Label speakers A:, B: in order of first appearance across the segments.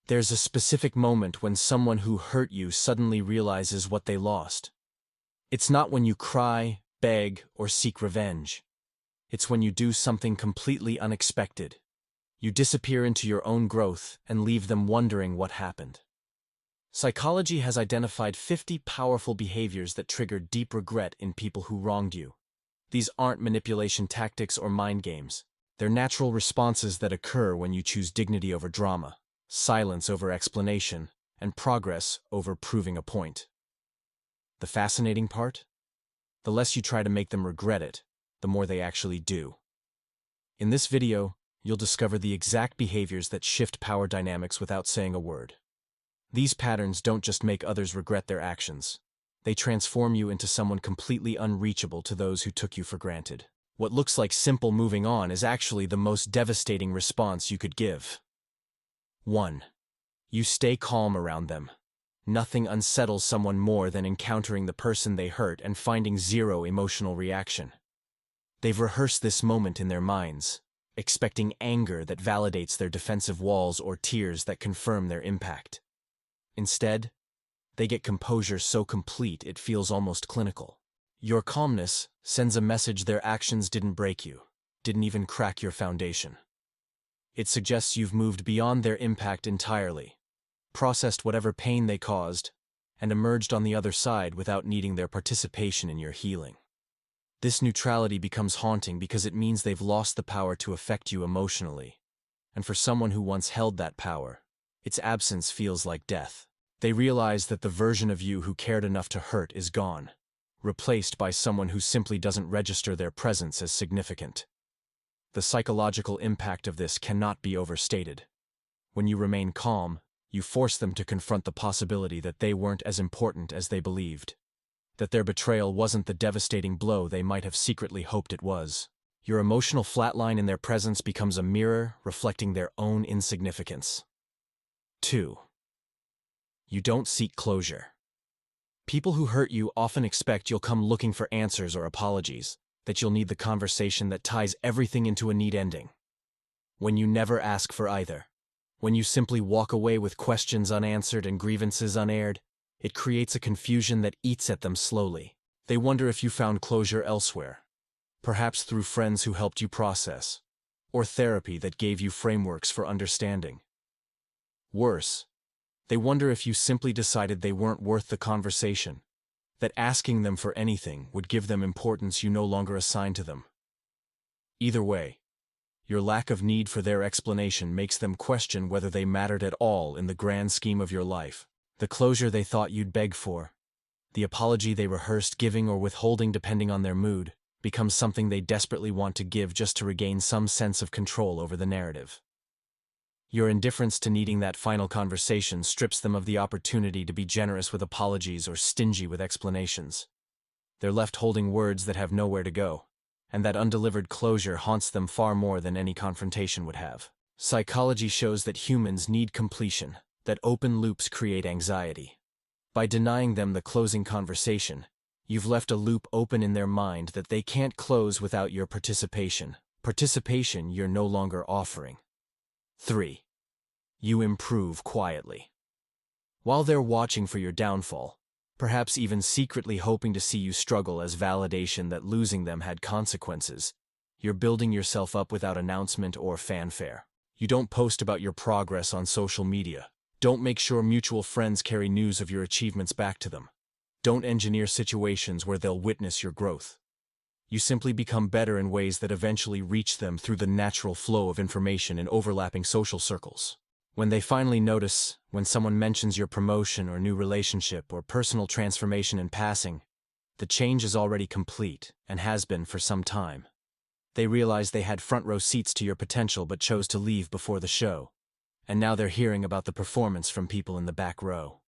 A: There's a specific moment when someone who hurt you suddenly realizes what they lost. It's not when you cry, beg, or seek revenge. It's when you do something completely unexpected. You disappear into your own growth and leave them wondering what happened. Psychology has identified 50 powerful behaviors that trigger deep regret in people who wronged you. These aren't manipulation tactics or mind games. They're natural responses that occur when you choose dignity over drama, silence over explanation, and progress over proving a point. The fascinating part? The less you try to make them regret it, the more they actually do. In this video, you'll discover the exact behaviors that shift power dynamics without saying a word. These patterns don't just make others regret their actions. They transform you into someone completely unreachable to those who took you for granted. What looks like simple moving on is actually the most devastating response you could give. 1. You stay calm around them. Nothing unsettles someone more than encountering the person they hurt and finding zero emotional reaction. They've rehearsed this moment in their minds, expecting anger that validates their defensive walls or tears that confirm their impact. Instead, they get composure so complete it feels almost clinical. Your calmness sends a message their actions didn't break you, didn't even crack your foundation. It suggests you've moved beyond their impact entirely, processed whatever pain they caused, and emerged on the other side without needing their participation in your healing. This neutrality becomes haunting because it means they've lost the power to affect you emotionally. And for someone who once held that power, its absence feels like death. They realize that the version of you who cared enough to hurt is gone, replaced by someone who simply doesn't register their presence as significant. The psychological impact of this cannot be overstated. When you remain calm, you force them to confront the possibility that they weren't as important as they believed, that their betrayal wasn't the devastating blow they might have secretly hoped it was. Your emotional flatline in their presence becomes a mirror reflecting their own insignificance. 2. You don't seek closure. People who hurt you often expect you'll come looking for answers or apologies, that you'll need the conversation that ties everything into a neat ending. When you never ask for either, when you simply walk away with questions unanswered and grievances unaired, it creates a confusion that eats at them slowly. They wonder if you found closure elsewhere, perhaps through friends who helped you process, or therapy that gave you frameworks for understanding. Worse, they wonder if you simply decided they weren't worth the conversation, that asking them for anything would give them importance you no longer assign to them. Either way, your lack of need for their explanation makes them question whether they mattered at all in the grand scheme of your life. The closure they thought you'd beg for, the apology they rehearsed giving or withholding depending on their mood, becomes something they desperately want to give just to regain some sense of control over the narrative. Your indifference to needing that final conversation strips them of the opportunity to be generous with apologies or stingy with explanations. They're left holding words that have nowhere to go, and that undelivered closure haunts them far more than any confrontation would have. Psychology shows that humans need completion, that open loops create anxiety. By denying them the closing conversation, you've left a loop open in their mind that they can't close without your participation you're no longer offering. 3. You improve quietly. While they're watching for your downfall, perhaps even secretly hoping to see you struggle as validation that losing them had consequences, you're building yourself up without announcement or fanfare. You don't post about your progress on social media. Don't make sure mutual friends carry news of your achievements back to them. Don't engineer situations where they'll witness your growth. You simply become better in ways that eventually reach them through the natural flow of information in overlapping social circles. When they finally notice, when someone mentions your promotion or new relationship or personal transformation in passing, the change is already complete and has been for some time. They realize they had front row seats to your potential but chose to leave before the show, and now they're hearing about the performance from people in the back row.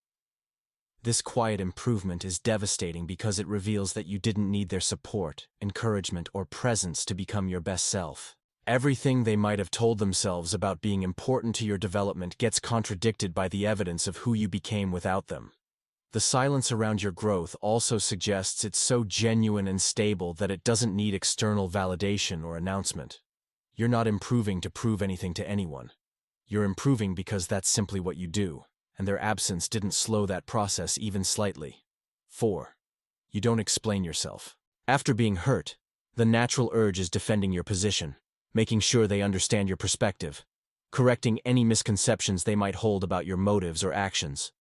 A: This quiet improvement is devastating because it reveals that you didn't need their support, encouragement, or presence to become your best self. Everything they might have told themselves about being important to your development gets contradicted by the evidence of who you became without them. The silence around your growth also suggests it's so genuine and stable that it doesn't need external validation or announcement. You're not improving to prove anything to anyone. You're improving because that's simply what you do, and their absence didn't slow that process even slightly. 4. You don't explain yourself. After being hurt, the natural urge is defending your position, making sure they understand your perspective, correcting any misconceptions they might hold about your motives or actions.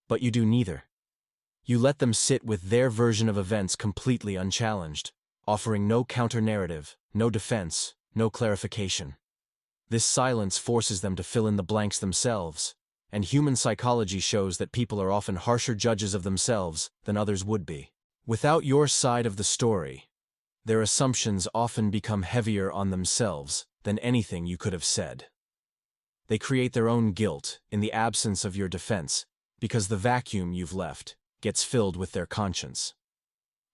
A: But you do neither. You let them sit with their version of events completely unchallenged, offering no counter-narrative, no defense, no clarification. This silence forces them to fill in the blanks themselves, and human psychology shows that people are often harsher judges of themselves than others would be. Without your side of the story, their assumptions often become heavier on themselves than anything you could have said. They create their own guilt in the absence of your defense, because the vacuum you've left gets filled with their conscience.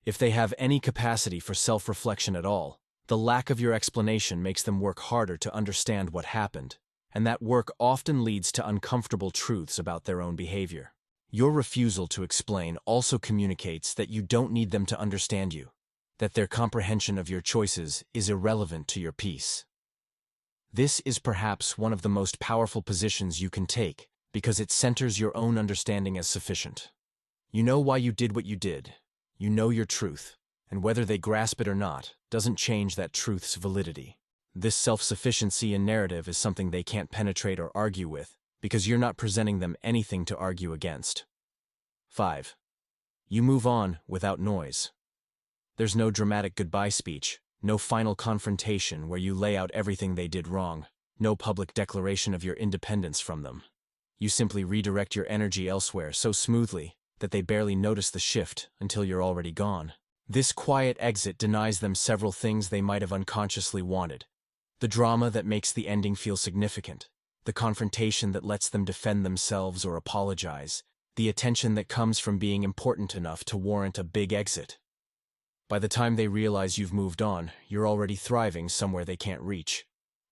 A: If they have any capacity for self-reflection at all, the lack of your explanation makes them work harder to understand what happened, and that work often leads to uncomfortable truths about their own behavior. Your refusal to explain also communicates that you don't need them to understand you, that their comprehension of your choices is irrelevant to your peace. This is perhaps one of the most powerful positions you can take, because it centers your own understanding as sufficient. You know why you did what you did. You know your truth, and whether they grasp it or not doesn't change that truth's validity. This self-sufficiency in narrative is something they can't penetrate or argue with, because you're not presenting them anything to argue against. 5. You move on without noise. There's no dramatic goodbye speech, no final confrontation where you lay out everything they did wrong, no public declaration of your independence from them. You simply redirect your energy elsewhere so smoothly that they barely notice the shift until you're already gone. This quiet exit denies them several things they might have unconsciously wanted. The drama that makes the ending feel significant, the confrontation that lets them defend themselves or apologize, the attention that comes from being important enough to warrant a big exit. By the time they realize you've moved on, you're already thriving somewhere they can't reach,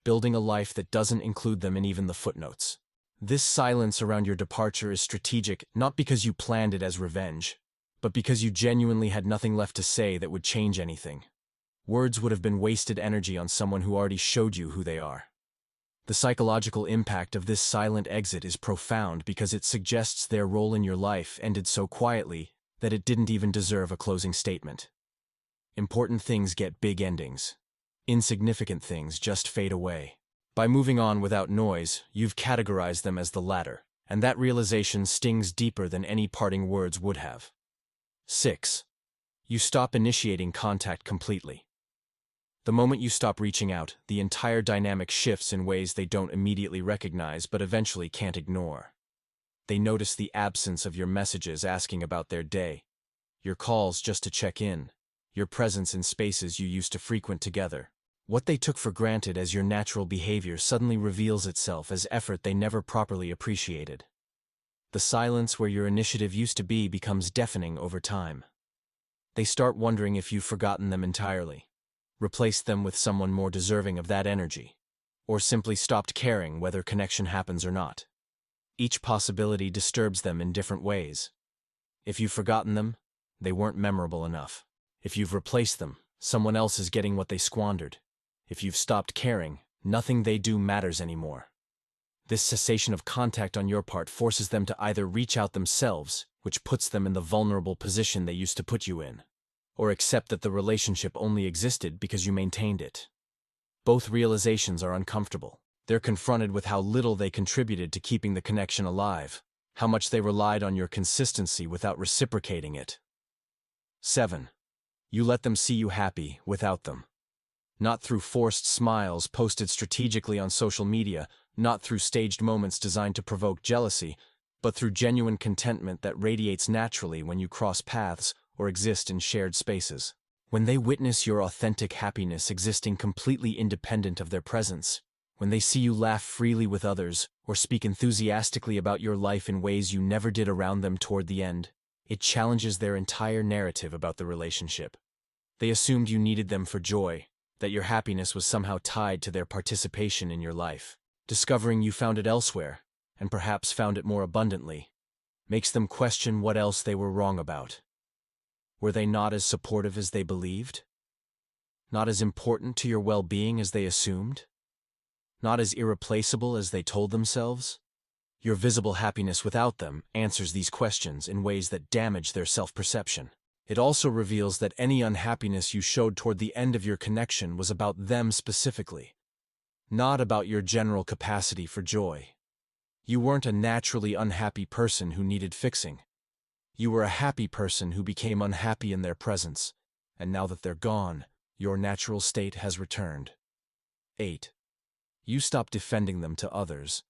A: building a life that doesn't include them in even the footnotes. This silence around your departure is strategic not because you planned it as revenge, but because you genuinely had nothing left to say that would change anything. Words would have been wasted energy on someone who already showed you who they are. The psychological impact of this silent exit is profound because it suggests their role in your life ended so quietly that it didn't even deserve a closing statement. Important things get big endings. Insignificant things just fade away. By moving on without noise, you've categorized them as the latter, and that realization stings deeper than any parting words would have. 6. You stop initiating contact completely. The moment you stop reaching out, the entire dynamic shifts in ways they don't immediately recognize but eventually can't ignore. They notice the absence of your messages asking about their day, your calls just to check in, your presence in spaces you used to frequent together. What they took for granted as your natural behavior suddenly reveals itself as effort they never properly appreciated. The silence where your initiative used to be becomes deafening over time. They start wondering if you've forgotten them entirely, replaced them with someone more deserving of that energy, or simply stopped caring whether connection happens or not. Each possibility disturbs them in different ways. If you've forgotten them, they weren't memorable enough. If you've replaced them, someone else is getting what they squandered. If you've stopped caring, nothing they do matters anymore. This cessation of contact on your part forces them to either reach out themselves, which puts them in the vulnerable position they used to put you in, or accept that the relationship only existed because you maintained it. Both realizations are uncomfortable. They're confronted with how little they contributed to keeping the connection alive, how much they relied on your consistency without reciprocating it. 7. You let them see you happy without them. Not through forced smiles posted strategically on social media, not through staged moments designed to provoke jealousy, but through genuine contentment that radiates naturally when you cross paths or exist in shared spaces. When they witness your authentic happiness existing completely independent of their presence, when they see you laugh freely with others or speak enthusiastically about your life in ways you never did around them toward the end, it challenges their entire narrative about the relationship. They assumed you needed them for joy, that your happiness was somehow tied to their participation in your life. Discovering you found it elsewhere, and perhaps found it more abundantly, makes them question what else they were wrong about. Were they not as supportive as they believed? Not as important to your well-being as they assumed? not as irreplaceable as they told themselves? Your visible happiness without them answers these questions in ways that damage their self-perception. It also reveals that any unhappiness you showed toward the end of your connection was about them specifically, not about your general capacity for joy. You weren't a naturally unhappy person who needed fixing. You were a happy person who became unhappy in their presence, and now that they're gone, your natural state has returned. 8. You stop defending them to others.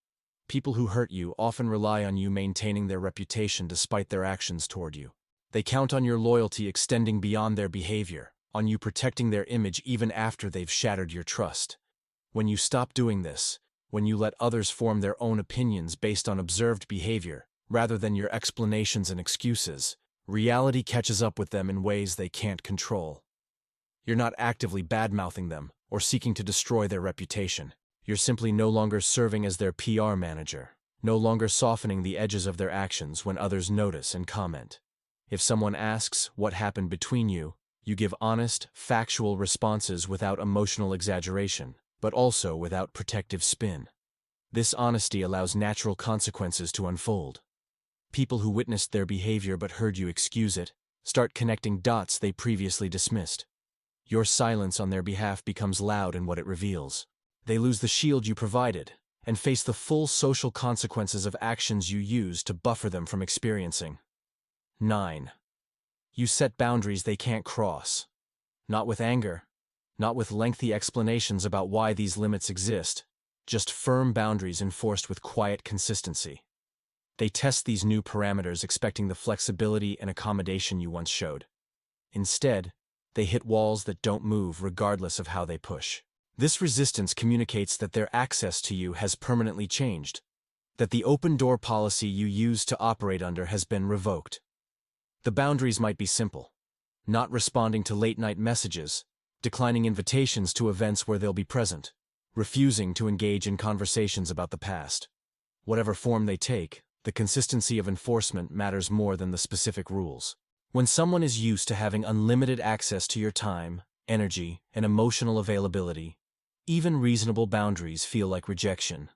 A: People who hurt you often rely on you maintaining their reputation despite their actions toward you. They count on your loyalty extending beyond their behavior, on you protecting their image even after they've shattered your trust. When you stop doing this, when you let others form their own opinions based on observed behavior, rather than your explanations and excuses, reality catches up with them in ways they can't control. You're not actively bad-mouthing them or seeking to destroy their reputation. You're simply no longer serving as their PR manager, no longer softening the edges of their actions when others notice and comment. If someone asks what happened between you, you give honest, factual responses without emotional exaggeration, but also without protective spin. This honesty allows natural consequences to unfold. People who witnessed their behavior but heard you excuse it start connecting dots they previously dismissed. Your silence on their behalf becomes loud in what it reveals. They lose the shield you provided and face the full social consequences of actions you used to buffer them from experiencing. 9. You set boundaries they can't cross. Not with anger, not with lengthy explanations about why these limits exist, just firm boundaries enforced with quiet consistency. They test these new parameters expecting the flexibility and accommodation you once showed. Instead, they hit walls that don't move regardless of how they push. This resistance communicates that their access to you has permanently changed, that the open-door policy you used to operate under has been revoked. The boundaries might be simple: not responding to late-night messages, declining invitations to events where they'll be present, refusing to engage in conversations about the past. Whatever form they take, the consistency of enforcement matters more than the specific rules. When someone is used to having unlimited access to your time, energy, and emotional availability, even reasonable boundaries feel like rejection.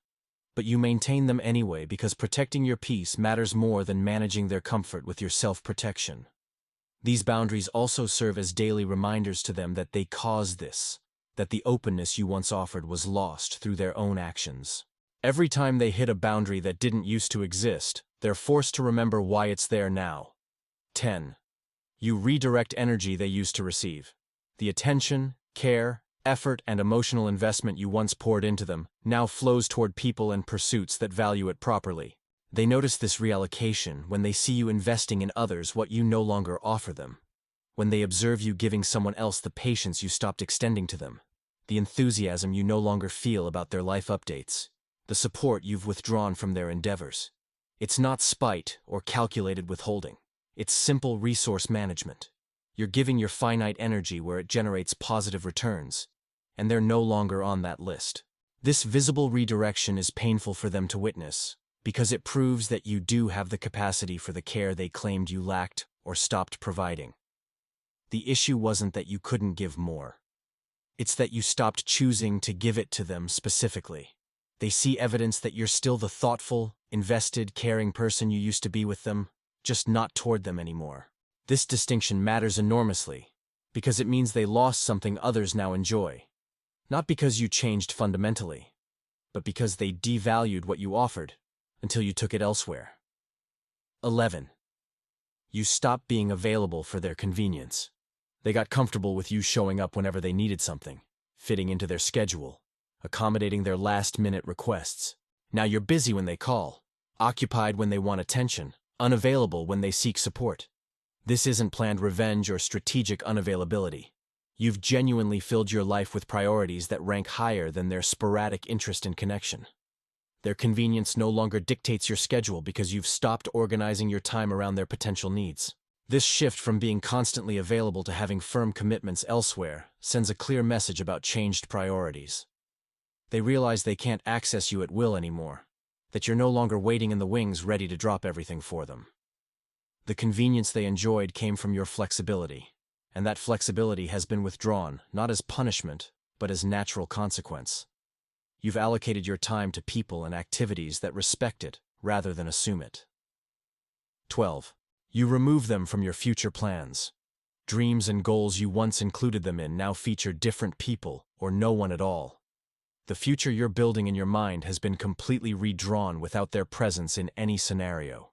A: But you maintain them anyway because protecting your peace matters more than managing their comfort with your self-protection. These boundaries also serve as daily reminders to them that they caused this, that the openness you once offered was lost through their own actions. Every time they hit a boundary that didn't used to exist, they're forced to remember why it's there now. 10. You redirect energy they used to receive. The attention, care, effort, and emotional investment you once poured into them now flows toward people and pursuits that value it properly. They notice this reallocation when they see you investing in others what you no longer offer them, when they observe you giving someone else the patience you stopped extending to them, the enthusiasm you no longer feel about their life updates, the support you've withdrawn from their endeavors. It's not spite or calculated withholding. It's simple resource management. You're giving your finite energy where it generates positive returns, and they're no longer on that list. This visible redirection is painful for them to witness, because it proves that you do have the capacity for the care they claimed you lacked or stopped providing. The issue wasn't that you couldn't give more. It's that you stopped choosing to give it to them specifically. They see evidence that you're still the thoughtful, invested, caring person you used to be with them, just not toward them anymore. This distinction matters enormously, because it means they lost something others now enjoy. Not because you changed fundamentally, but because they devalued what you offered until you took it elsewhere. 11. You stopped being available for their convenience. They got comfortable with you showing up whenever they needed something, fitting into their schedule, accommodating their last-minute requests. Now you're busy when they call, occupied when they want attention, unavailable when they seek support. This isn't planned revenge or strategic unavailability. You've genuinely filled your life with priorities that rank higher than their sporadic interest in connection. Their convenience no longer dictates your schedule because you've stopped organizing your time around their potential needs. This shift from being constantly available to having firm commitments elsewhere sends a clear message about changed priorities. They realize they can't access you at will anymore, that you're no longer waiting in the wings ready to drop everything for them. The convenience they enjoyed came from your flexibility, and that flexibility has been withdrawn not as punishment, but as natural consequence. You've allocated your time to people and activities that respect it rather than assume it. 12. You remove them from your future plans. Dreams and goals you once included them in now feature different people or no one at all. The future you're building in your mind has been completely redrawn without their presence in any scenario.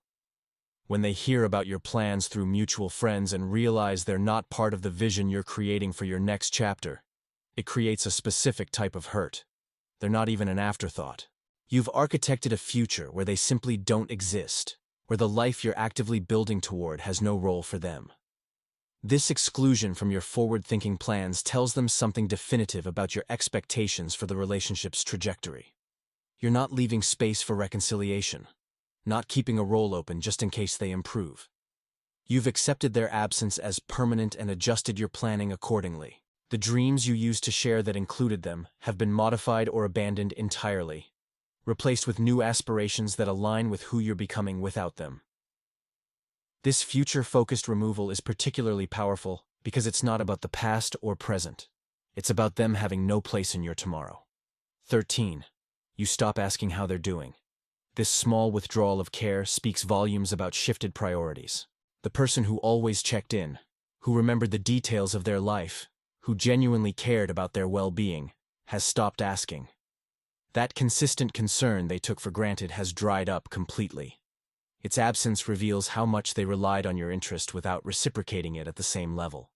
A: When they hear about your plans through mutual friends and realize they're not part of the vision you're creating for your next chapter, it creates a specific type of hurt. They're not even an afterthought. You've architected a future where they simply don't exist, where the life you're actively building toward has no role for them. This exclusion from your forward-thinking plans tells them something definitive about your expectations for the relationship's trajectory. You're not leaving space for reconciliation, not keeping a role open just in case they improve. You've accepted their absence as permanent and adjusted your planning accordingly. The dreams you used to share that included them have been modified or abandoned entirely, replaced with new aspirations that align with who you're becoming without them. This future-focused removal is particularly powerful because it's not about the past or present. It's about them having no place in your tomorrow. 13. You stop asking how they're doing. This small withdrawal of care speaks volumes about shifted priorities. The person who always checked in, who remembered the details of their life, who genuinely cared about their well-being, has stopped asking. That consistent concern they took for granted has dried up completely. Its absence reveals how much they relied on your interest without reciprocating it at the same level.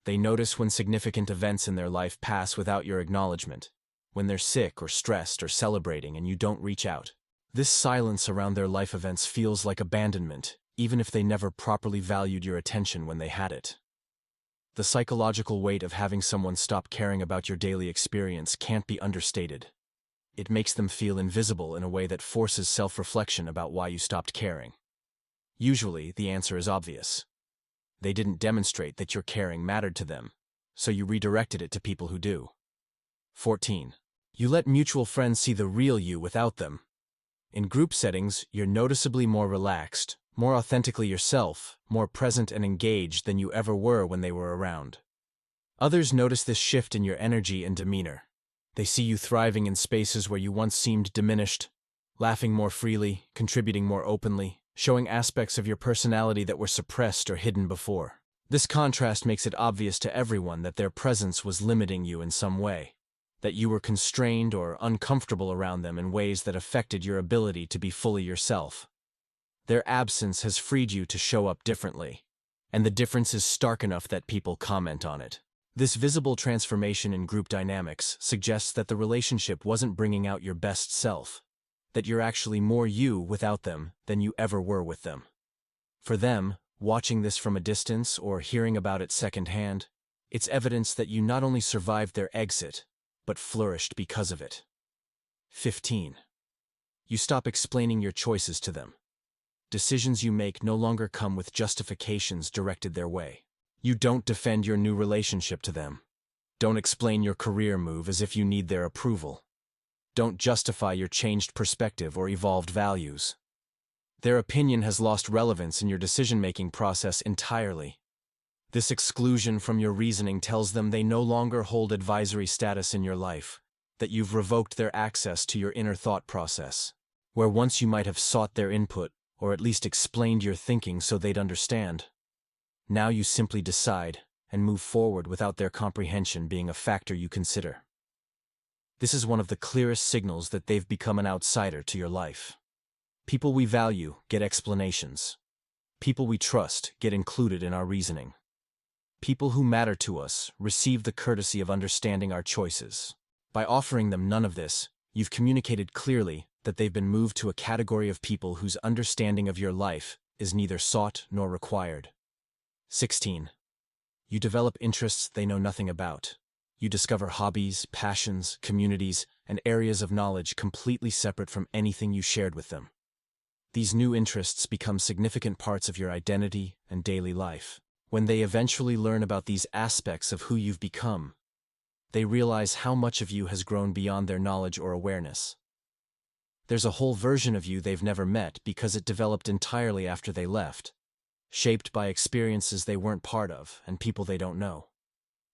A: They notice when significant events in their life pass without your acknowledgement, when they're sick or stressed or celebrating and you don't reach out. This silence around their life events feels like abandonment, even if they never properly valued your attention when they had it. The psychological weight of having someone stop caring about your daily experience can't be understated. It makes them feel invisible in a way that forces self-reflection about why you stopped caring. Usually, the answer is obvious. They didn't demonstrate that your caring mattered to them, so you redirected it to people who do. 14. You let mutual friends see the real you without them. In group settings, you're noticeably more relaxed, more authentically yourself, more present and engaged than you ever were when they were around. Others notice this shift in your energy and demeanor. They see you thriving in spaces where you once seemed diminished, laughing more freely, contributing more openly, showing aspects of your personality that were suppressed or hidden before. This contrast makes it obvious to everyone that their presence was limiting you in some way, that you were constrained or uncomfortable around them in ways that affected your ability to be fully yourself. Their absence has freed you to show up differently, and the difference is stark enough that people comment on it. This visible transformation in group dynamics suggests that the relationship wasn't bringing out your best self, that you're actually more you without them than you ever were with them. For them, watching this from a distance or hearing about it secondhand, it's evidence that you not only survived their exit, but flourished because of it. 15. You stop explaining your choices to them. Decisions you make no longer come with justifications directed their way. You don't defend your new relationship to them. Don't explain your career move as if you need their approval. Don't justify your changed perspective or evolved values. Their opinion has lost relevance in your decision-making process entirely. This exclusion from your reasoning tells them they no longer hold advisory status in your life, that you've revoked their access to your inner thought process, where once you might have sought their input or at least explained your thinking so they'd understand. Now you simply decide and move forward without their comprehension being a factor you consider. This is one of the clearest signals that they've become an outsider to your life. People we value get explanations. People we trust get included in our reasoning. People who matter to us receive the courtesy of understanding our choices. By offering them none of this, you've communicated clearly that they've been moved to a category of people whose understanding of your life is neither sought nor required. 16. You develop interests they know nothing about. You discover hobbies, passions, communities, and areas of knowledge completely separate from anything you shared with them. These new interests become significant parts of your identity and daily life. When they eventually learn about these aspects of who you've become, they realize how much of you has grown beyond their knowledge or awareness. There's a whole version of you they've never met because it developed entirely after they left, shaped by experiences they weren't part of and people they don't know.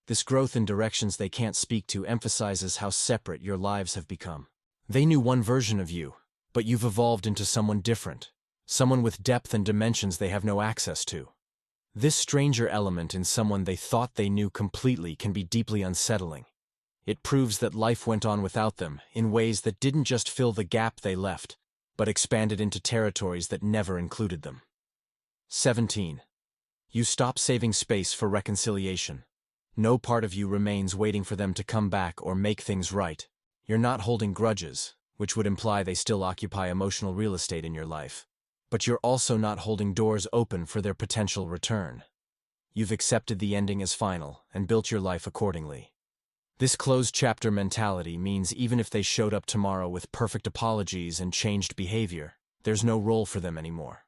A: This growth in directions they can't speak to emphasizes how separate your lives have become. They knew one version of you, but you've evolved into someone different, someone with depth and dimensions they have no access to. This stranger element in someone they thought they knew completely can be deeply unsettling. It proves that life went on without them in ways that didn't just fill the gap they left, but expanded into territories that never included them. 17. You stop saving space for reconciliation. No part of you remains waiting for them to come back or make things right. You're not holding grudges, which would imply they still occupy emotional real estate in your life. But you're also not holding doors open for their potential return. You've accepted the ending as final and built your life accordingly. This closed chapter mentality means even if they showed up tomorrow with perfect apologies and changed behavior, there's no role for them anymore.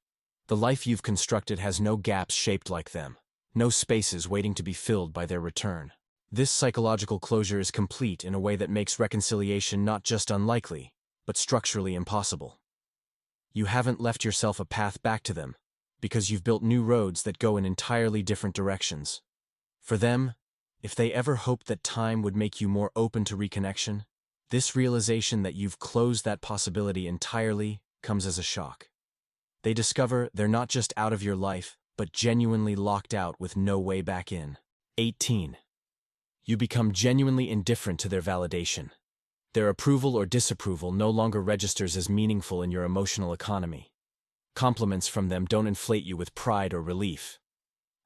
A: The life you've constructed has no gaps shaped like them, no spaces waiting to be filled by their return. This psychological closure is complete in a way that makes reconciliation not just unlikely, but structurally impossible. You haven't left yourself a path back to them, because you've built new roads that go in entirely different directions. For them, if they ever hoped that time would make you more open to reconnection, this realization that you've closed that possibility entirely comes as a shock. They discover they're not just out of your life, but genuinely locked out with no way back in. 18. You become genuinely indifferent to their validation. Their approval or disapproval no longer registers as meaningful in your emotional economy. Compliments from them don't inflate you with pride or relief.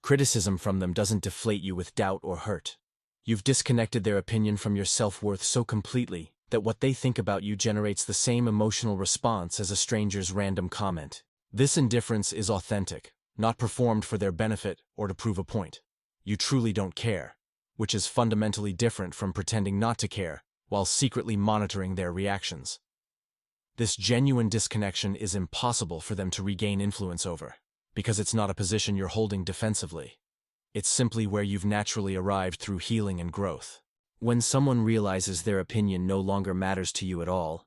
A: Criticism from them doesn't deflate you with doubt or hurt. You've disconnected their opinion from your self-worth so completely that what they think about you generates the same emotional response as a stranger's random comment. This indifference is authentic, not performed for their benefit or to prove a point. You truly don't care, which is fundamentally different from pretending not to care while secretly monitoring their reactions. This genuine disconnection is impossible for them to regain influence over, because it's not a position you're holding defensively. It's simply where you've naturally arrived through healing and growth. When someone realizes their opinion no longer matters to you at all,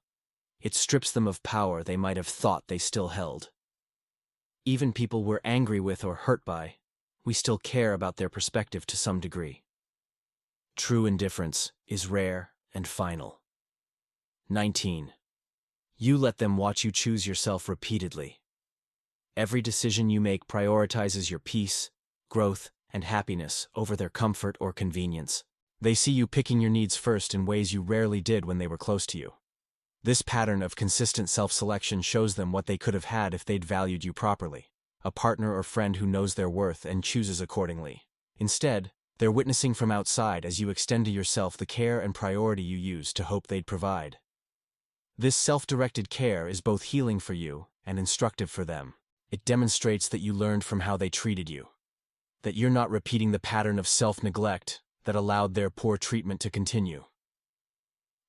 A: it strips them of power they might have thought they still held. Even people we're angry with or hurt by, we still care about their perspective to some degree. True indifference is rare and final. 19. You let them watch you choose yourself repeatedly. Every decision you make prioritizes your peace, growth, and happiness over their comfort or convenience. They see you picking your needs first in ways you rarely did when they were close to you. This pattern of consistent self-selection shows them what they could have had if they'd valued you properly: a partner or friend who knows their worth and chooses accordingly. Instead, they're witnessing from outside as you extend to yourself the care and priority you used to hope they'd provide. This self-directed care is both healing for you and instructive for them. It demonstrates that you learned from how they treated you, that you're not repeating the pattern of self-neglect that allowed their poor treatment to continue.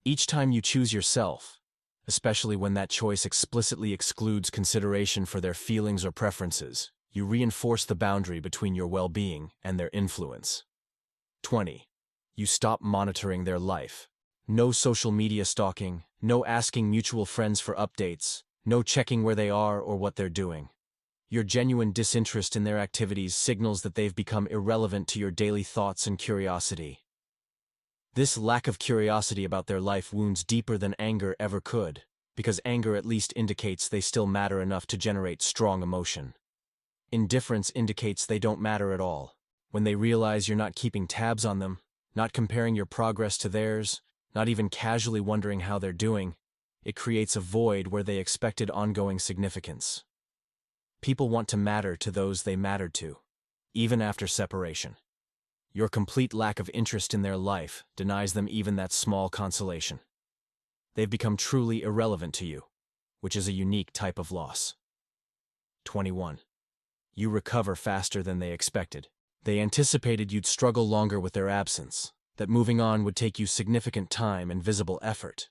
A: Each time you choose yourself, especially when that choice explicitly excludes consideration for their feelings or preferences, you reinforce the boundary between your well-being and their influence. 20. You stop monitoring their life. No social media stalking, no asking mutual friends for updates, no checking where they are or what they're doing. Your genuine disinterest in their activities signals that they've become irrelevant to your daily thoughts and curiosity. This lack of curiosity about their life wounds deeper than anger ever could, because anger at least indicates they still matter enough to generate strong emotion. Indifference indicates they don't matter at all. When they realize you're not keeping tabs on them, not comparing your progress to theirs, not even casually wondering how they're doing, it creates a void where they expected ongoing significance. People want to matter to those they mattered to, even after separation. Your complete lack of interest in their life denies them even that small consolation. They've become truly irrelevant to you, which is a unique type of loss. 21. You recover faster than they expected. They anticipated you'd struggle longer with their absence, that moving on would take you significant time and visible effort.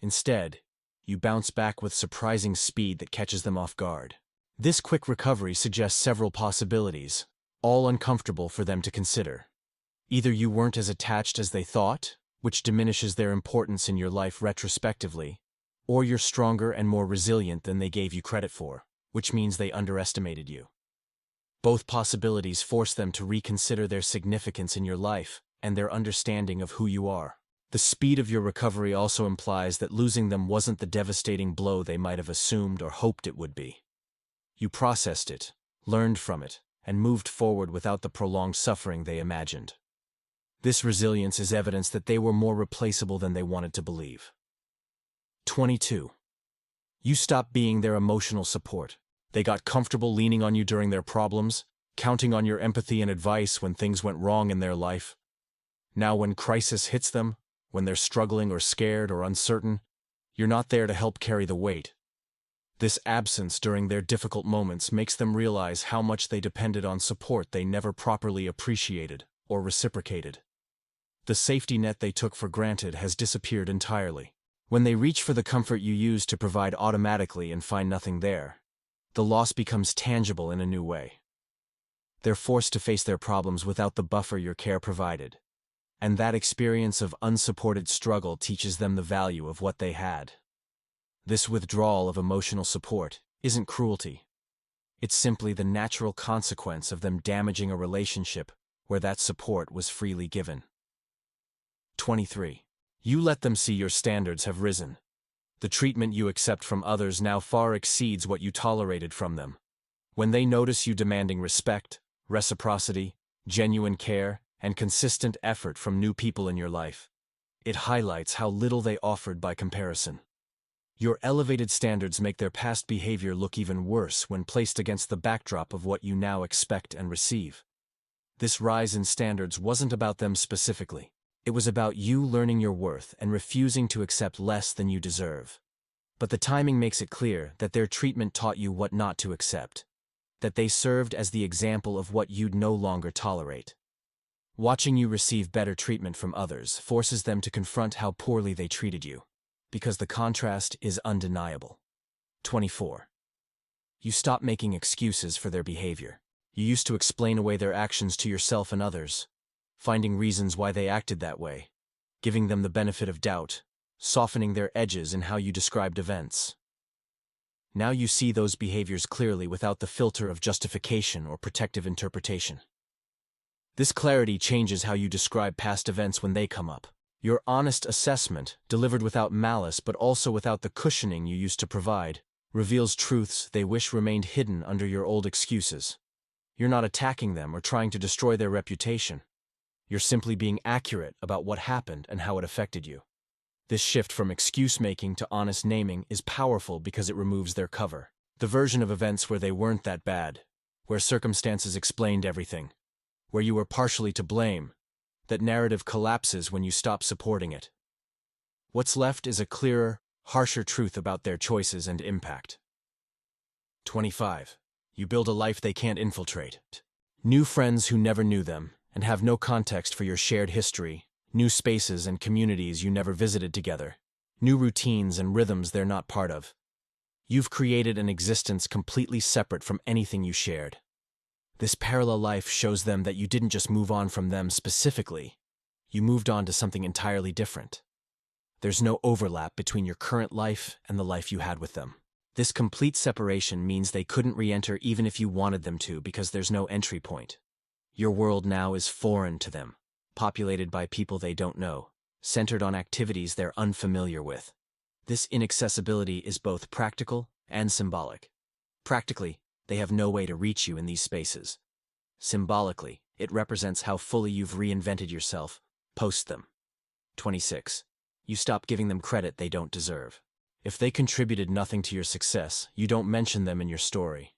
A: Instead, you bounce back with surprising speed that catches them off guard. This quick recovery suggests several possibilities, all uncomfortable for them to consider. Either you weren't as attached as they thought, which diminishes their importance in your life retrospectively, or you're stronger and more resilient than they gave you credit for, which means they underestimated you. Both possibilities force them to reconsider their significance in your life and their understanding of who you are. The speed of your recovery also implies that losing them wasn't the devastating blow they might have assumed or hoped it would be. You processed it, learned from it, and moved forward without the prolonged suffering they imagined. This resilience is evidence that they were more replaceable than they wanted to believe. 22. You stopped being their emotional support. They got comfortable leaning on you during their problems, counting on your empathy and advice when things went wrong in their life. Now when crisis hits them, when they're struggling or scared or uncertain, you're not there to help carry the weight. This absence during their difficult moments makes them realize how much they depended on support they never properly appreciated or reciprocated. The safety net they took for granted has disappeared entirely. When they reach for the comfort you used to provide automatically and find nothing there, the loss becomes tangible in a new way. They're forced to face their problems without the buffer your care provided, and that experience of unsupported struggle teaches them the value of what they had. This withdrawal of emotional support isn't cruelty. It's simply the natural consequence of them damaging a relationship where that support was freely given. 23. You let them see your standards have risen. The treatment you accept from others now far exceeds what you tolerated from them. When they notice you demanding respect, reciprocity, genuine care, and consistent effort from new people in your life, it highlights how little they offered by comparison. Your elevated standards make their past behavior look even worse when placed against the backdrop of what you now expect and receive. This rise in standards wasn't about them specifically. It was about you learning your worth and refusing to accept less than you deserve. But the timing makes it clear that their treatment taught you what not to accept, that they served as the example of what you'd no longer tolerate. Watching you receive better treatment from others forces them to confront how poorly they treated you, because the contrast is undeniable. 24. You stop making excuses for their behavior. You used to explain away their actions to yourself and others, finding reasons why they acted that way, giving them the benefit of doubt, softening their edges in how you described events. Now you see those behaviors clearly without the filter of justification or protective interpretation. This clarity changes how you describe past events when they come up. Your honest assessment, delivered without malice but also without the cushioning you used to provide, reveals truths they wish remained hidden under your old excuses. You're not attacking them or trying to destroy their reputation. You're simply being accurate about what happened and how it affected you. This shift from excuse-making to honest naming is powerful because it removes their cover. The version of events where they weren't that bad, where circumstances explained everything, where you were partially to blame, that narrative collapses when you stop supporting it. What's left is a clearer, harsher truth about their choices and impact. 25. You build a life they can't infiltrate. New friends who never knew them, and have no context for your shared history, new spaces and communities you never visited together, new routines and rhythms they're not part of. You've created an existence completely separate from anything you shared. This parallel life shows them that you didn't just move on from them specifically, you moved on to something entirely different. There's no overlap between your current life and the life you had with them. This complete separation means they couldn't re-enter even if you wanted them to because there's no entry point. Your world now is foreign to them, populated by people they don't know, centered on activities they're unfamiliar with. This inaccessibility is both practical and symbolic. Practically, they have no way to reach you in these spaces. Symbolically, it represents how fully you've reinvented yourself, post them. 26. You stop giving them credit they don't deserve. If they contributed nothing to your success, you don't mention them in your story.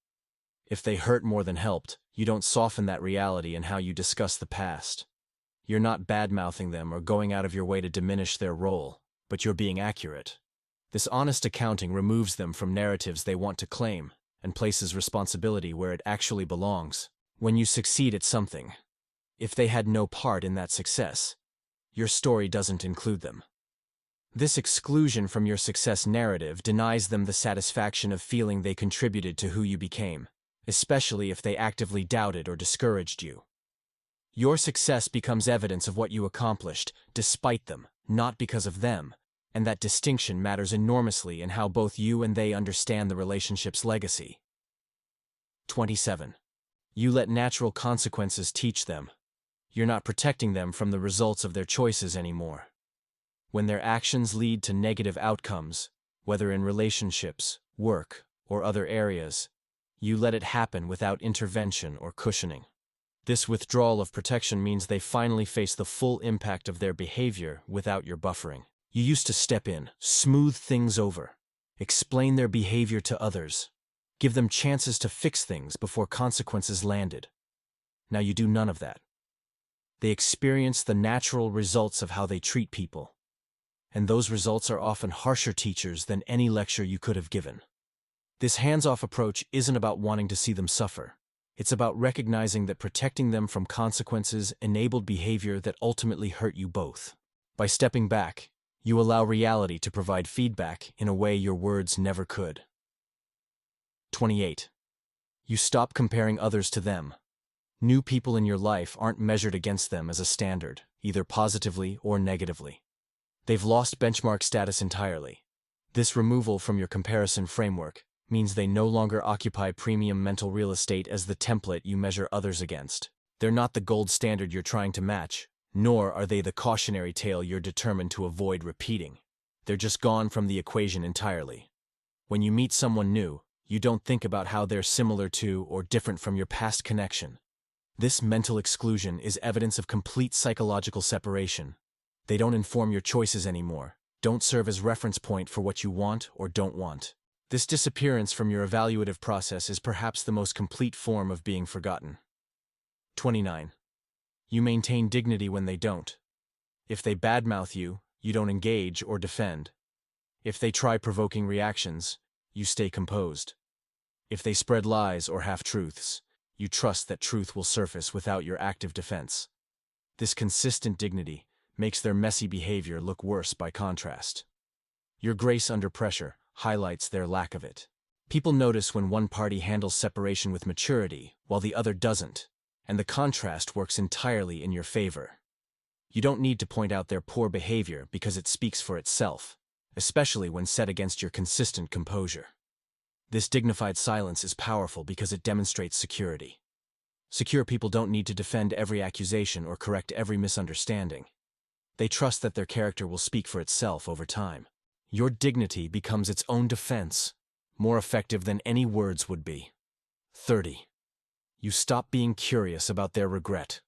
A: If they hurt more than helped, you don't soften that reality in how you discuss the past. You're not bad-mouthing them or going out of your way to diminish their role, but you're being accurate. This honest accounting removes them from narratives they want to claim and places responsibility where it actually belongs. When you succeed at something, if they had no part in that success, your story doesn't include them. This exclusion from your success narrative denies them the satisfaction of feeling they contributed to who you became, especially if they actively doubted or discouraged you. Your success becomes evidence of what you accomplished, despite them, not because of them, and that distinction matters enormously in how both you and they understand the relationship's legacy. 27. You let natural consequences teach them. You're not protecting them from the results of their choices anymore. When their actions lead to negative outcomes, whether in relationships, work, or other areas, you let it happen without intervention or cushioning. This withdrawal of protection means they finally face the full impact of their behavior without your buffering. You used to step in, smooth things over, explain their behavior to others, give them chances to fix things before consequences landed. Now you do none of that. They experience the natural results of how they treat people, and those results are often harsher teachers than any lecture you could have given. This hands-off approach isn't about wanting to see them suffer. It's about recognizing that protecting them from consequences enabled behavior that ultimately hurt you both. By stepping back, you allow reality to provide feedback in a way your words never could. 28. You stop comparing others to them. New people in your life aren't measured against them as a standard, either positively or negatively. They've lost benchmark status entirely. This removal from your comparison framework means they no longer occupy premium mental real estate as the template you measure others against. They're not the gold standard you're trying to match, nor are they the cautionary tale you're determined to avoid repeating. They're just gone from the equation entirely. When you meet someone new, you don't think about how they're similar to or different from your past connection. This mental exclusion is evidence of complete psychological separation. They don't inform your choices anymore, don't serve as reference point for what you want or don't want. This disappearance from your evaluative process is perhaps the most complete form of being forgotten. 29. You maintain dignity when they don't. If they badmouth you, you don't engage or defend. If they try provoking reactions, you stay composed. If they spread lies or half-truths, you trust that truth will surface without your active defense. This consistent dignity makes their messy behavior look worse by contrast. Your grace under pressure highlights their lack of it. People notice when one party handles separation with maturity while the other doesn't, and the contrast works entirely in your favor. You don't need to point out their poor behavior because it speaks for itself, especially when set against your consistent composure. This dignified silence is powerful because it demonstrates security. Secure people don't need to defend every accusation or correct every misunderstanding. They trust that their character will speak for itself over time. Your dignity becomes its own defense, more effective than any words would be. 30. You stop being curious about their regret.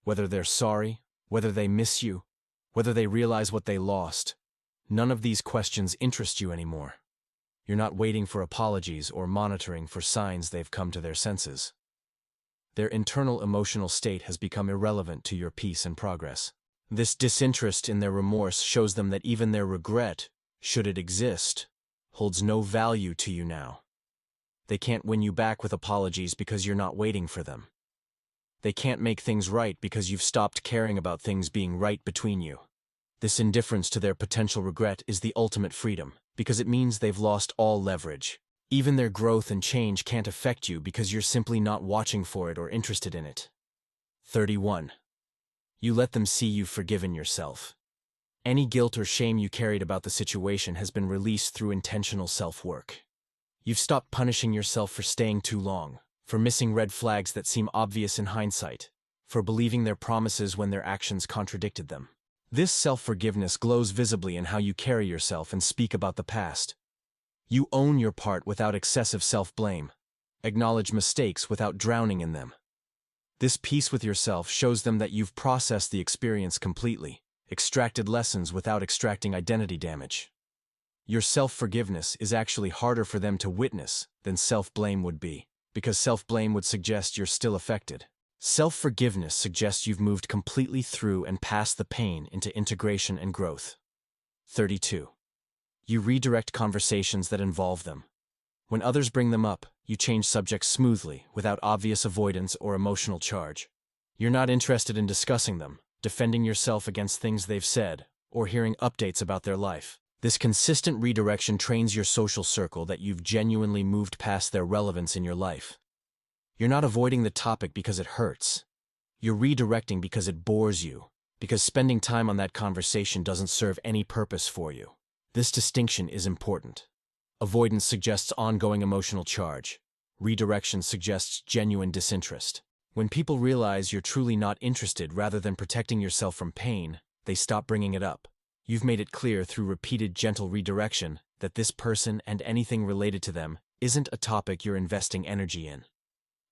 A: Whether they're sorry, whether they miss you, whether they realize what they lost, none of these questions interest you anymore. You're not waiting for apologies or monitoring for signs they've come to their senses. Their internal emotional state has become irrelevant to your peace and progress. This disinterest in their remorse shows them that even their regret, should it exist, holds no value to you now. They can't win you back with apologies because you're not waiting for them. They can't make things right because you've stopped caring about things being right between you. This indifference to their potential regret is the ultimate freedom, because it means they've lost all leverage. Even their growth and change can't affect you because you're simply not watching for it or interested in it. 31. You let them see you've forgiven yourself. Any guilt or shame you carried about the situation has been released through intentional self-work. You've stopped punishing yourself for staying too long, for missing red flags that seem obvious in hindsight, for believing their promises when their actions contradicted them. This self-forgiveness glows visibly in how you carry yourself and speak about the past. You own your part without excessive self-blame, acknowledge mistakes without drowning in them. This peace with yourself shows them that you've processed the experience completely, extracted lessons without extracting identity damage. Your self-forgiveness is actually harder for them to witness than self-blame would be, because self-blame would suggest you're still affected. Self-forgiveness suggests you've moved completely through and past the pain into integration and growth. 32. You redirect conversations that involve them. When others bring them up, you change subjects smoothly, without obvious avoidance or emotional charge. You're not interested in discussing them, defending yourself against things they've said, or hearing updates about their life. This consistent redirection trains your social circle that you've genuinely moved past their relevance in your life. You're not avoiding the topic because it hurts. You're redirecting because it bores you, because spending time on that conversation doesn't serve any purpose for you. This distinction is important. Avoidance suggests ongoing emotional charge. Redirection suggests genuine disinterest. When people realize you're truly not interested rather than protecting yourself from pain, they stop bringing it up. You've made it clear through repeated gentle redirection that this person and anything related to them isn't a topic you're investing energy in.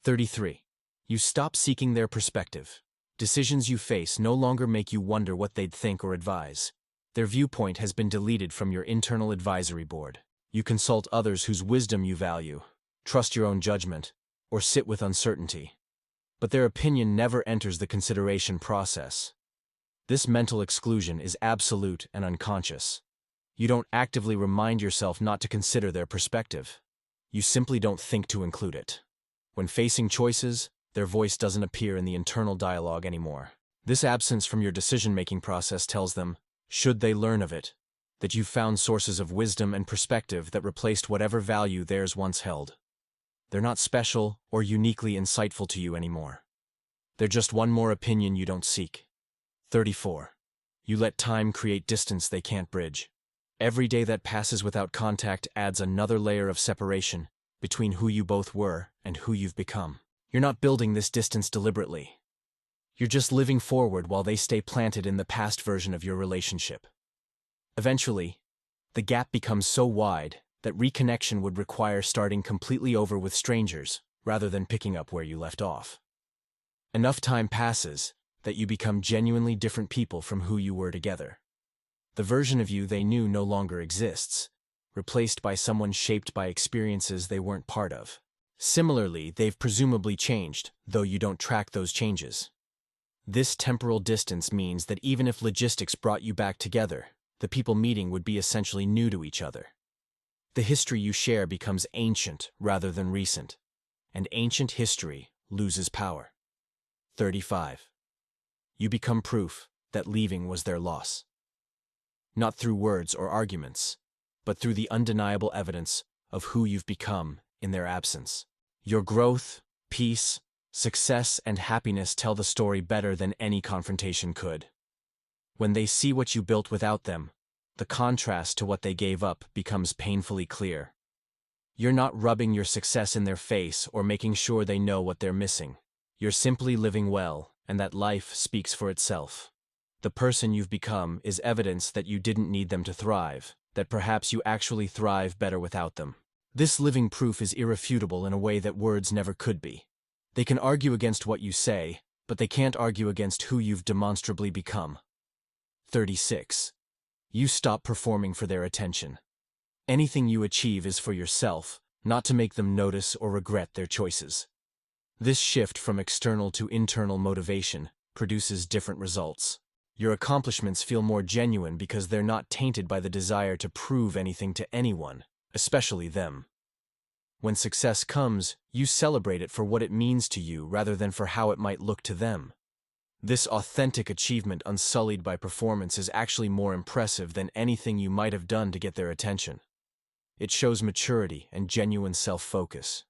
A: 33. You stop seeking their perspective. Decisions you face no longer make you wonder what they'd think or advise. Their viewpoint has been deleted from your internal advisory board. You consult others whose wisdom you value, trust your own judgment, or sit with uncertainty. But their opinion never enters the consideration process. This mental exclusion is absolute and unconscious. You don't actively remind yourself not to consider their perspective. You simply don't think to include it. When facing choices, their voice doesn't appear in the internal dialogue anymore. This absence from your decision-making process tells them, should they learn of it, that you've found sources of wisdom and perspective that replaced whatever value theirs once held. They're not special or uniquely insightful to you anymore. They're just one more opinion you don't seek. 34. You let time create distance they can't bridge. Every day that passes without contact adds another layer of separation between who you both were and who you've become. You're not building this distance deliberately. You're just living forward while they stay planted in the past version of your relationship. Eventually, the gap becomes so wide that reconnection would require starting completely over with strangers rather than picking up where you left off. Enough time passes that you become genuinely different people from who you were together. The version of you they knew no longer exists, replaced by someone shaped by experiences they weren't part of. Similarly, they've presumably changed, though you don't track those changes. This temporal distance means that even if logistics brought you back together, the people meeting would be essentially new to each other. The history you share becomes ancient rather than recent, and ancient history loses power. 35. You become proof that leaving was their loss. Not through words or arguments, but through the undeniable evidence of who you've become in their absence. Your growth, peace, success, and happiness tell the story better than any confrontation could. When they see what you built without them, the contrast to what they gave up becomes painfully clear. You're not rubbing your success in their face or making sure they know what they're missing. You're simply living well, and that life speaks for itself. The person you've become is evidence that you didn't need them to thrive, that perhaps you actually thrive better without them. This living proof is irrefutable in a way that words never could be. They can argue against what you say, but they can't argue against who you've demonstrably become. 36. You stop performing for their attention. Anything you achieve is for yourself, not to make them notice or regret their choices. This shift from external to internal motivation produces different results. Your accomplishments feel more genuine because they're not tainted by the desire to prove anything to anyone, especially them. When success comes, you celebrate it for what it means to you rather than for how it might look to them. This authentic achievement unsullied by performance is actually more impressive than anything you might have done to get their attention. It shows maturity and genuine self-focus.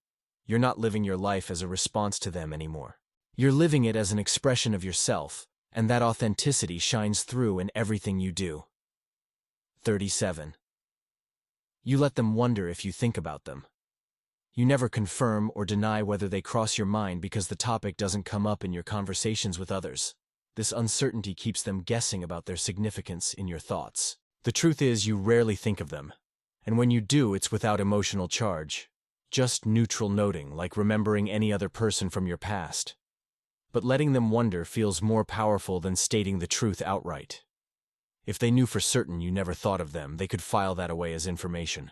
A: You're not living your life as a response to them anymore. You're living it as an expression of yourself, and that authenticity shines through in everything you do. 37. You let them wonder if you think about them. You never confirm or deny whether they cross your mind because the topic doesn't come up in your conversations with others. This uncertainty keeps them guessing about their significance in your thoughts. The truth is, you rarely think of them, and when you do, it's without emotional charge. Just neutral noting, like remembering any other person from your past. But letting them wonder feels more powerful than stating the truth outright. If they knew for certain you never thought of them, they could file that away as information.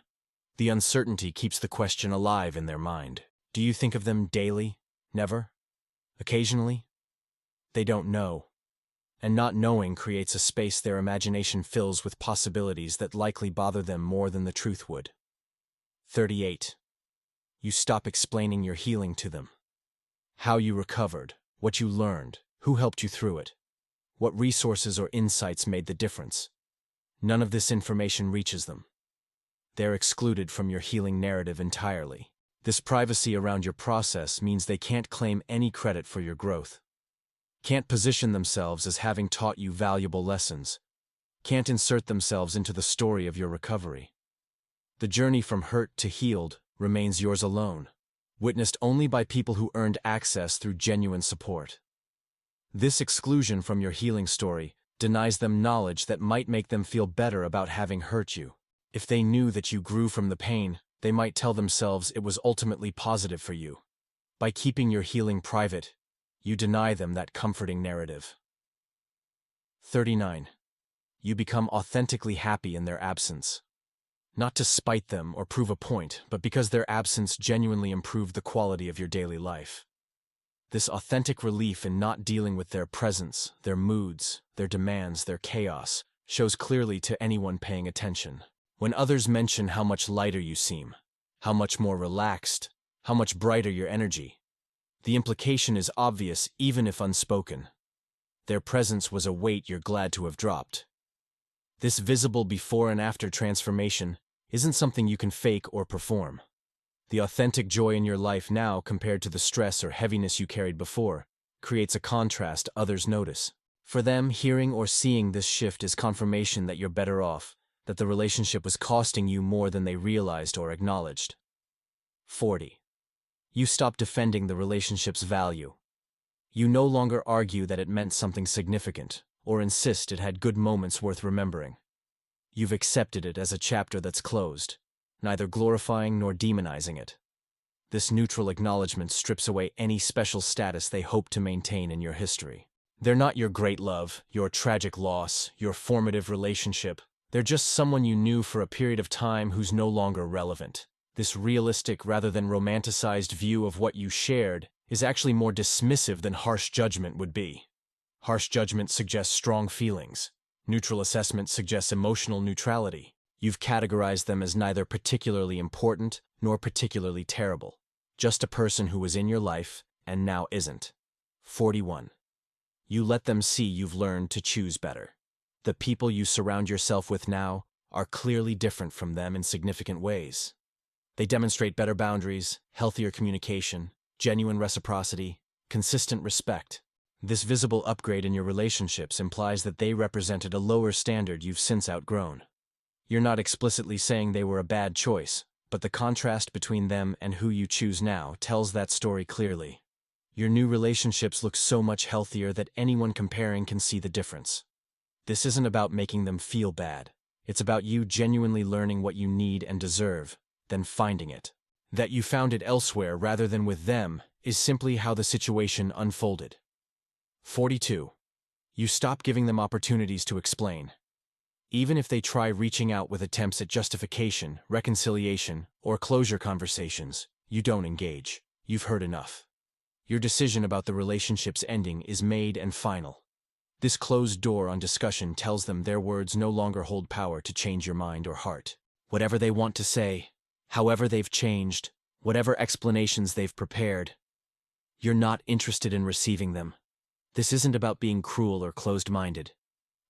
A: The uncertainty keeps the question alive in their mind. Do you think of them daily? Never? Occasionally? They don't know. And not knowing creates a space their imagination fills with possibilities that likely bother them more than the truth would. 38. You stop explaining your healing to them. How you recovered, what you learned, who helped you through it, what resources or insights made the difference. None of this information reaches them. They're excluded from your healing narrative entirely. This privacy around your process means they can't claim any credit for your growth. Can't position themselves as having taught you valuable lessons. Can't insert themselves into the story of your recovery. The journey from hurt to healed remains yours alone, witnessed only by people who earned access through genuine support. This exclusion from your healing story denies them knowledge that might make them feel better about having hurt you. If they knew that you grew from the pain, they might tell themselves it was ultimately positive for you. By keeping your healing private, you deny them that comforting narrative. 39. You become authentically happy in their absence. Not to spite them or prove a point, but because their absence genuinely improved the quality of your daily life. This authentic relief in not dealing with their presence, their moods, their demands, their chaos, shows clearly to anyone paying attention. When others mention how much lighter you seem, how much more relaxed, how much brighter your energy, the implication is obvious even if unspoken. Their presence was a weight you're glad to have dropped. This visible before and after transformation isn't something you can fake or perform. The authentic joy in your life now compared to the stress or heaviness you carried before creates a contrast others notice. For them, hearing or seeing this shift is confirmation that you're better off, that the relationship was costing you more than they realized or acknowledged. 40. You stop defending the relationship's value. You no longer argue that it meant something significant, or insist it had good moments worth remembering. You've accepted it as a chapter that's closed, neither glorifying nor demonizing it. This neutral acknowledgement strips away any special status they hope to maintain in your history. They're not your great love, your tragic loss, your formative relationship. They're just someone you knew for a period of time who's no longer relevant. This realistic rather than romanticized view of what you shared is actually more dismissive than harsh judgment would be. Harsh judgment suggests strong feelings. Neutral assessment suggests emotional neutrality. You've categorized them as neither particularly important nor particularly terrible. Just a person who was in your life and now isn't. 41. You let them see you've learned to choose better. The people you surround yourself with now are clearly different from them in significant ways. They demonstrate better boundaries, healthier communication, genuine reciprocity, consistent respect. This visible upgrade in your relationships implies that they represented a lower standard you've since outgrown. You're not explicitly saying they were a bad choice, but the contrast between them and who you choose now tells that story clearly. Your new relationships look so much healthier that anyone comparing can see the difference. This isn't about making them feel bad. It's about you genuinely learning what you need and deserve, then finding it. That you found it elsewhere rather than with them is simply how the situation unfolded. 42. You stop giving them opportunities to explain. Even if they try reaching out with attempts at justification, reconciliation, or closure conversations, you don't engage. You've heard enough. Your decision about the relationship's ending is made and final. This closed door on discussion tells them their words no longer hold power to change your mind or heart. Whatever they want to say, however they've changed, whatever explanations they've prepared, you're not interested in receiving them. This isn't about being cruel or closed-minded.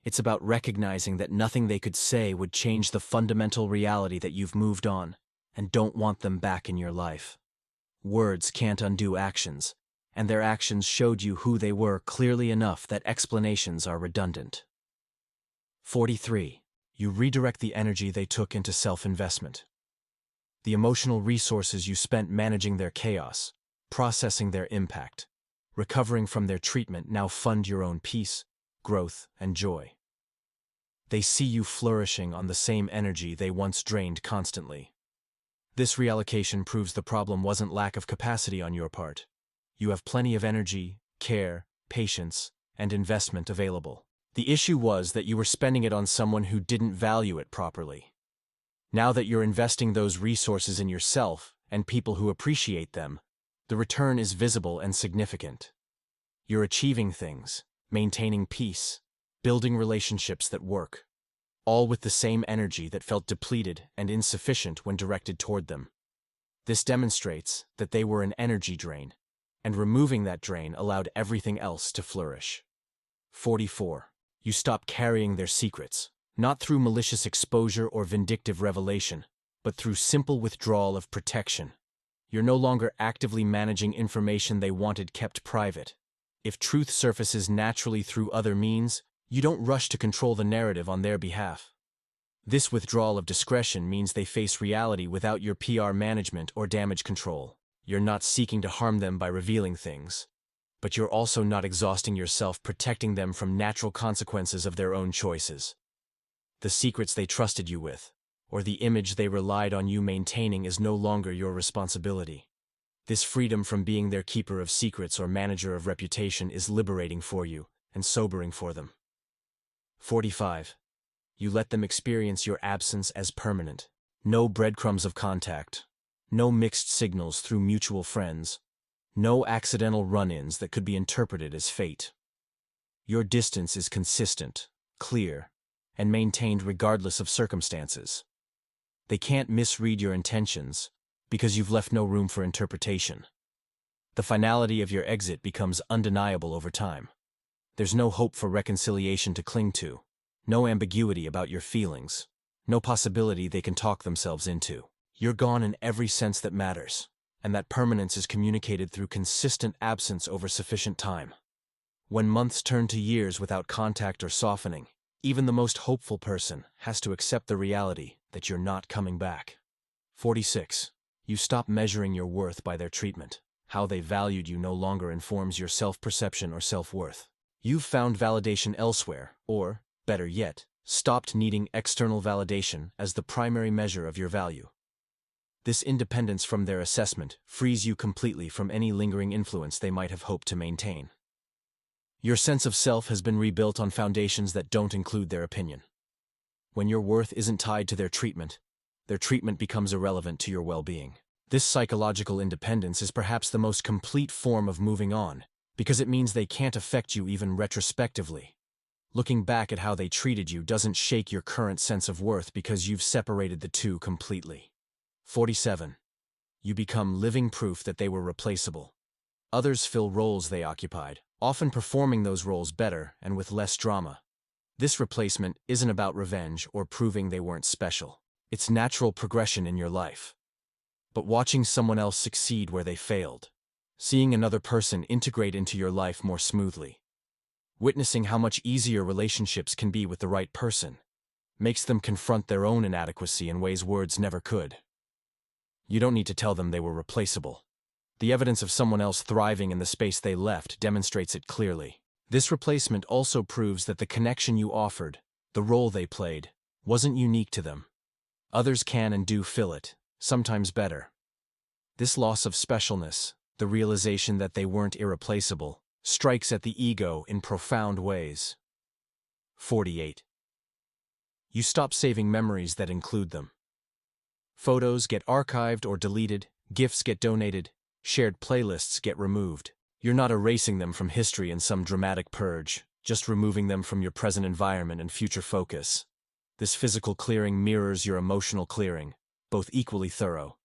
A: It's about recognizing that nothing they could say would change the fundamental reality that you've moved on and don't want them back in your life. Words can't undo actions, and their actions showed you who they were clearly enough that explanations are redundant. 43. You redirect the energy they took into self-investment. The emotional resources you spent managing their chaos, processing their impact, recovering from their treatment now fund your own peace, growth, and joy. They see you flourishing on the same energy they once drained constantly. This reallocation proves the problem wasn't lack of capacity on your part. You have plenty of energy, care, patience, and investment available. The issue was that you were spending it on someone who didn't value it properly. Now that you're investing those resources in yourself and people who appreciate them, the return is visible and significant. You're achieving things, maintaining peace, building relationships that work, all with the same energy that felt depleted and insufficient when directed toward them. This demonstrates that they were an energy drain, and removing that drain allowed everything else to flourish. 44. You stop carrying their secrets, not through malicious exposure or vindictive revelation, but through simple withdrawal of protection. You're no longer actively managing information they wanted kept private. If truth surfaces naturally through other means, you don't rush to control the narrative on their behalf. This withdrawal of discretion means they face reality without your PR management or damage control. You're not seeking to harm them by revealing things, but you're also not exhausting yourself protecting them from natural consequences of their own choices. The secrets they trusted you with, or the image they relied on you maintaining, is no longer your responsibility. This freedom from being their keeper of secrets or manager of reputation is liberating for you and sobering for them. 45. You let them experience your absence as permanent. No breadcrumbs of contact. No mixed signals through mutual friends. No accidental run-ins that could be interpreted as fate. Your distance is consistent, clear, and maintained regardless of circumstances. They can't misread your intentions, because you've left no room for interpretation. The finality of your exit becomes undeniable over time. There's no hope for reconciliation to cling to, no ambiguity about your feelings, no possibility they can talk themselves into. You're gone in every sense that matters, and that permanence is communicated through consistent absence over sufficient time. When months turn to years without contact or softening, even the most hopeful person has to accept the reality that you're not coming back. 46. You stop measuring your worth by their treatment. How they valued you no longer informs your self-perception or self-worth. You've found validation elsewhere, or, better yet, stopped needing external validation as the primary measure of your value. This independence from their assessment frees you completely from any lingering influence they might have hoped to maintain. Your sense of self has been rebuilt on foundations that don't include their opinion. When your worth isn't tied to their treatment becomes irrelevant to your well-being. This psychological independence is perhaps the most complete form of moving on, because it means they can't affect you even retrospectively. Looking back at how they treated you doesn't shake your current sense of worth because you've separated the two completely. 47. You become living proof that they were replaceable. Others fill roles they occupied, often performing those roles better and with less drama. This replacement isn't about revenge or proving they weren't special. It's natural progression in your life. But watching someone else succeed where they failed, seeing another person integrate into your life more smoothly, witnessing how much easier relationships can be with the right person, makes them confront their own inadequacy in ways words never could. You don't need to tell them they were replaceable. The evidence of someone else thriving in the space they left demonstrates it clearly. This replacement also proves that the connection you offered, the role they played, wasn't unique to them. Others can and do fill it, sometimes better. This loss of specialness, the realization that they weren't irreplaceable, strikes at the ego in profound ways. 48. You stop saving memories that include them. Photos get archived or deleted, gifts get donated, shared playlists get removed. You're not erasing them from history in some dramatic purge, just removing them from your present environment and future focus. This physical clearing mirrors your emotional clearing, both equally thorough.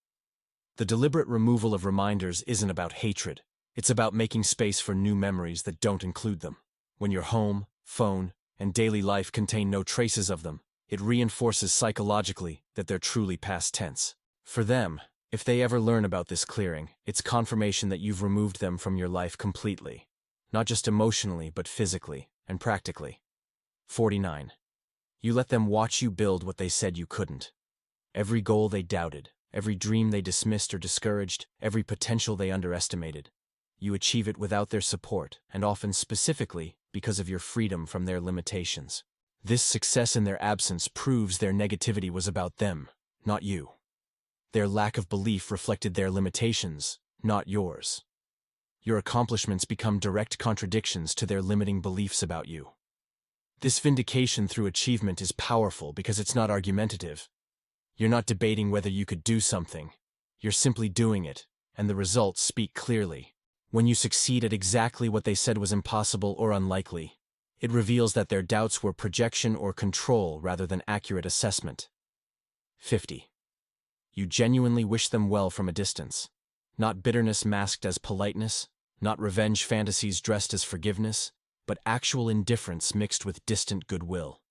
A: The deliberate removal of reminders isn't about hatred. It's about making space for new memories that don't include them. When your home, phone, and daily life contain no traces of them, it reinforces psychologically that they're truly past tense. For them, if they ever learn about this clearing, it's confirmation that you've removed them from your life completely, not just emotionally but physically and practically. 49. You let them watch you build what they said you couldn't. Every goal they doubted, every dream they dismissed or discouraged, every potential they underestimated. You achieve it without their support, and often specifically because of your freedom from their limitations. This success in their absence proves their negativity was about them, not you. Their lack of belief reflected their limitations, not yours. Your accomplishments become direct contradictions to their limiting beliefs about you. This vindication through achievement is powerful because it's not argumentative. You're not debating whether you could do something. You're simply doing it, and the results speak clearly. When you succeed at exactly what they said was impossible or unlikely, it reveals that their doubts were projection or control rather than accurate assessment. 50. You genuinely wish them well from a distance. Not bitterness masked as politeness, not revenge fantasies dressed as forgiveness, but actual indifference mixed with distant goodwill.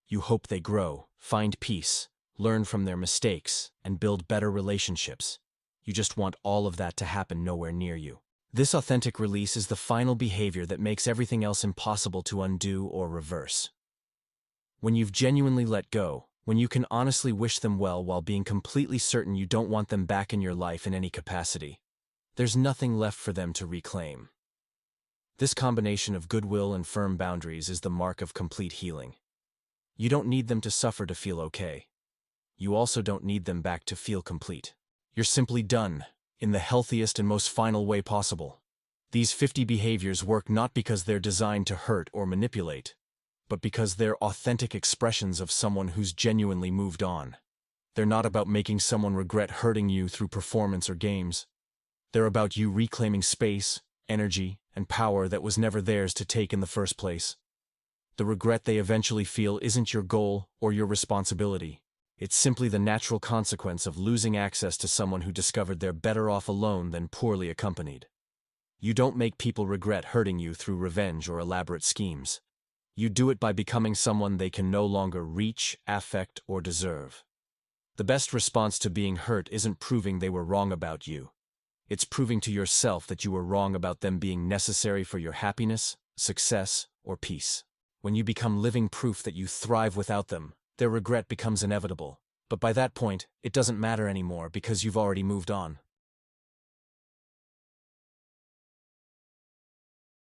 A: You hope they grow, find peace, learn from their mistakes, and build better relationships. You just want all of that to happen nowhere near you. This authentic release is the final behavior that makes everything else impossible to undo or reverse. When you've genuinely let go, when you can honestly wish them well while being completely certain you don't want them back in your life in any capacity, there's nothing left for them to reclaim. This combination of goodwill and firm boundaries is the mark of complete healing. You don't need them to suffer to feel okay. You also don't need them back to feel complete. You're simply done, in the healthiest and most final way possible. These 50 behaviors work not because they're designed to hurt or manipulate, but because they're authentic expressions of someone who's genuinely moved on. They're not about making someone regret hurting you through performance or games. They're about you reclaiming space, energy, and power that was never theirs to take in the first place. The regret they eventually feel isn't your goal or your responsibility. It's simply the natural consequence of losing access to someone who discovered they're better off alone than poorly accompanied. You don't make people regret hurting you through revenge or elaborate schemes. You do it by becoming someone they can no longer reach, affect, or deserve. The best response to being hurt isn't proving they were wrong about you. It's proving to yourself that you were wrong about them being necessary for your happiness, success, or peace. When you become living proof that you thrive without them, their regret becomes inevitable. But by that point, it doesn't matter anymore because you've already moved on.